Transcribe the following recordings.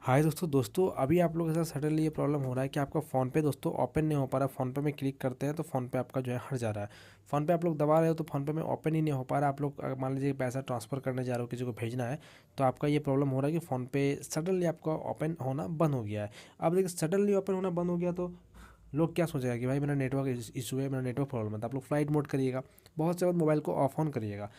हाय दोस्तों अभी आप लोगों के साथ सडनली ये प्रॉब्लम हो रहा है कि आपका फ़ोन पे दोस्तों ओपन नहीं हो पा रहा है। फ़ोन पे में क्लिक करते हैं तो फ़ोन पे आपका जो है हट जा रहा है। फ़ोन पे आप लोग दबा रहे हो तो फ़ोन पे में ओपन ही नहीं हो पा रहा है। आप लोग मान लीजिए पैसा ट्रांसफ़र करने जा रहे हो, किसी को भेजना है, तो आपका ये प्रॉब्लम हो रहा है कि फ़ोन पे सडनली आपका ओपन होना बंद हो गया है। अब देखिए सडनली ओपन होना बंद हो गया तो लोग क्या सोचेगा कि भाई मेरा नेटवर्क इशू है, मेरा नेटवर्क प्रॉब्लम है। तो आप लोग फ्लाइट मोड करिएगा, बहुत से बाद मोबाइल को ऑफ ऑन करिएगा,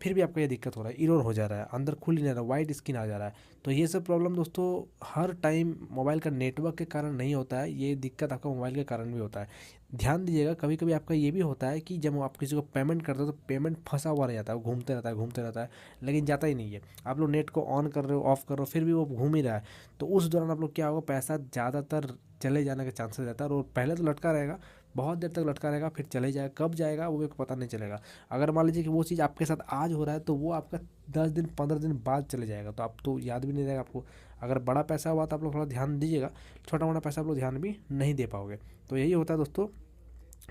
फिर भी आपको ये दिक्कत हो रहा है, इरर हो जा रहा है, अंदर खुल ही नहीं रहा, वाइट स्क्रीन आ जा रहा है। तो ये सब प्रॉब्लम दोस्तों हर टाइम मोबाइल का नेटवर्क के कारण नहीं होता है, ये दिक्कत आपका मोबाइल के कारण भी होता है। ध्यान दीजिएगा, कभी कभी आपका ये भी होता है कि जब आप किसी को पेमेंट करते हो तो पेमेंट फंसा हुआ रह जाता है, घूमते रहता है, लेकिन जाता ही नहीं है। आप लोग नेट को ऑन कर रहे हो, ऑफ कर रहे हो, फिर भी वो घूम ही रहा है। तो उस दौरान आप लोग क्या होगा, पैसा ज़्यादातर चले जाने के चांसेस रहता है। और पहले तो लटका रहेगा, बहुत देर तक लटका रहेगा, फिर चले जाएगा, कब जाएगा वो भी पता नहीं चलेगा। अगर मान लीजिए कि वो चीज़ आपके साथ आज हो रहा है तो वो आपका 10 दिन 15 दिन बाद चले जाएगा, तो आप तो याद भी नहीं रहेगा आपको। अगर बड़ा पैसा हुआ तो आप लोग थोड़ा ध्यान दीजिएगा, छोटा मोटा पैसा आप लोग ध्यान भी नहीं दे पाओगे। तो यही होता है दोस्तों।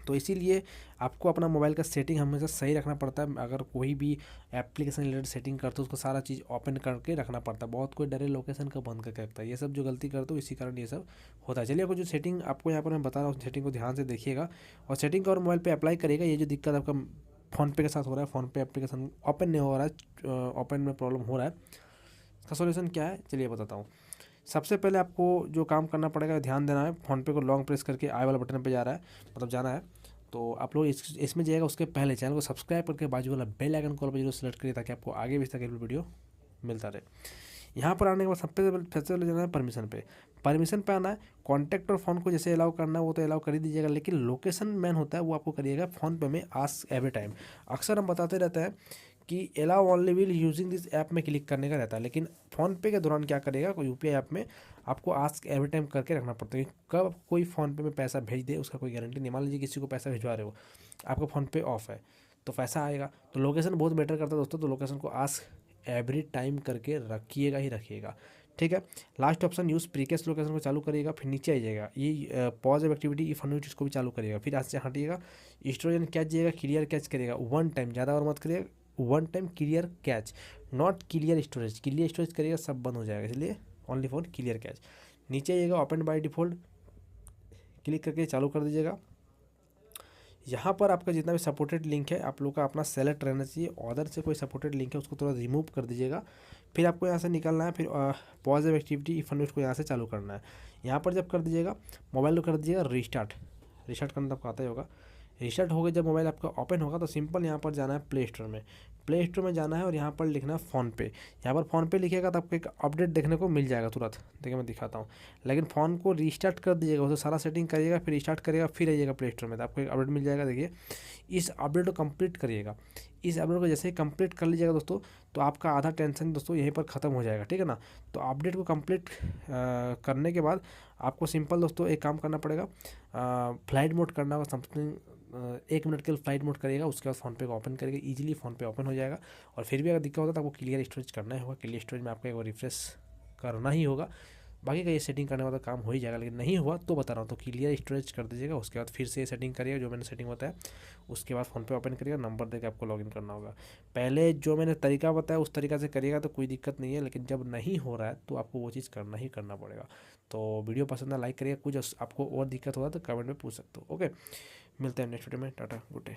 तो इसीलिए आपको अपना मोबाइल का सेटिंग हमेशा सही रखना पड़ता है। अगर कोई भी एप्लीकेशन रिलेटेड सेटिंग करते हो उसको सारा चीज़ ओपन करके रखना पड़ता है। बहुत कोई डरे लोकेशन का बंद करके रखता है, ये सब जो गलती करते हो इसी कारण ये सब होता है। चलिए आपको जो सेटिंग आपको यहाँ पर मैं बता रहा हूँ, सेटिंग को ध्यान से देखिएगा और सेटिंग को और मोबाइल पर अप्लाई करिएगा। ये जो दिक्कत आपका फ़ोनपे के साथ हो रहा है, फ़ोनपे एप्लीकेशन ओपन नहीं हो रहा है, ओपन में प्रॉब्लम हो रहा है, इसका सॉल्यूशन क्या है चलिए बताता हूँ। सबसे पहले आपको जो काम करना पड़ेगा, ध्यान देना है, फ़ोनपे को लॉन्ग प्रेस करके आई वाला बटन पे जा रहा है, मतलब जाना है। तो आप लोग इसमें जाइएगा, उसके पहले चैनल को सब्सक्राइब करके बाजू वाला बेल आइकन कॉल पर जरूर सेलेक्ट करिए ताकि आपको आगे भी इस तरह की वीडियो मिलता रहे। यहाँ पर आने के बाद सबसे पहले जाना है परमिशन पे आना है। कॉन्टैक्ट और फ़ोन को जैसे अलाउ करना है वो तो अलाउ कर ही दीजिएगा, लेकिन लोकेशन मैन होता है वो आपको करिएगा फ़ोन पे में आस्क एवरी टाइम। अक्सर हम बताते रहते हैं कि allow only will using this app में क्लिक करने का रहता है, लेकिन फ़ोनपे के दौरान क्या करेगा, कोई यूपीआई ऐप में आपको आस्क एवरी टाइम करके रखना पड़ता है। कब कोई फ़ोनपे में पैसा भेज दे उसका कोई गारंटी नहीं। मान लीजिए किसी को पैसा भिजवा रहे हो, आपका फ़ोनपे ऑफ है तो पैसा आएगा, तो लोकेशन बहुत बेटर करता है दोस्तों। तो लोकेशन को आस्क एवरी टाइम करके रखिएगा ही रखिएगा, ठीक है। लास्ट ऑप्शन यूज़ प्रीकेस लोकेशन को चालू करिएगा, फिर नीचे आइएगा, ये पॉज एक्टिविटी इफ अनम्यूट इसको भी चालू करिएगा, फिर आज से हटिएगा। स्टोरेज एंड कैच जाइएगा, क्लियर कैच करिएगा वन टाइम, ज़्यादा और मत करिएगा, one time clear catch, not clear storage. Clear storage करिएगा सब बंद हो जाएगा, इसलिए ओनली फॉर क्लियर कैच। नीचे आइएगा, ओपन बाय डिफ़ॉल्ट क्लिक करके चालू कर दीजिएगा। यहाँ पर आपका जितना भी सपोर्टेड लिंक है आप लोग का अपना सेलेक्ट रहना चाहिए, अदर से कोई सपोर्टेड लिंक है उसको थोड़ा रिमूव कर दीजिएगा। फिर आपको यहाँ से निकलना है, फिर पॉजिटिव एक्टिविटी इफ को यहाँ से चालू करना है। यहाँ पर जब कर दीजिएगा, मोबाइल को कर दीजिएगा रिस्टार्ट करना तो आपको आता ही होगा। रिस्टार्ट हो गया, जब मोबाइल आपका ओपन होगा तो सिंपल यहाँ पर जाना है प्ले स्टोर में जाना है और यहाँ पर लिखना है फ़ोनपे। यहाँ पर फ़ोनपे लिखिएगा तो आपको एक अपडेट देखने को मिल जाएगा तुरंत। देखिए मैं दिखाता हूँ, लेकिन फ़ोन को रीस्टार्ट कर दीजिएगा, उसे सारा सेटिंग करिएगा, फिर रिस्टार्ट करिएगा, फिर आइएगा प्ले स्टोर में तो आपको एक अपडेट मिल जाएगा। देखिए इस अपडेट को कंप्लीट करिएगा। इस अपडेट को जैसे ही कंप्लीट कर लीजिएगा दोस्तों, तो आपका आधा टेंशन दोस्तों यहीं पर ख़त्म हो जाएगा, ठीक है ना। तो अपडेट को कंप्लीट करने के बाद आपको सिंपल दोस्तों एक काम करना पड़ेगा, फ्लाइट मोड करना होगा समथिंग। 1 मिनट के लिए फ्लाइट मोड करिएगा, उसके बाद फ़ोनपे को ओपन करिएगा, इजीली फ़ोनपे ओपन हो जाएगा। और फिर भी अगर दिक्कत होता है तो आपको क्लियर स्टोरेज करना ही होगा, क्लियर स्टोरेज में आपको एक बार रिफ्रेश करना ही होगा। बाकी का ये सेटिंग करने वाला काम हो ही जाएगा, लेकिन नहीं हुआ तो बता रहा हूँ तो क्लियर स्टोरेज कर दीजिएगा। उसके बाद फिर से ये सेटिंग करिएगा जो मैंने सेटिंग बताया, उसके बाद फ़ोनपे ओपन करिएगा, नंबर देकर आपको लॉगिन करना होगा। पहले जो मैंने तरीका बताया उस तरीका से करिएगा तो कोई दिक्कत नहीं है, लेकिन जब नहीं हो रहा है तो आपको वो चीज़ करना ही करना पड़ेगा। तो वीडियो पसंद है लाइक करिएगा, कुछ आपको और दिक्कत होगा तो कमेंट में पूछ सकते हो। ओके, मिलते हैं नेक्स्ट वीडियो में, टाटा, गुड डे।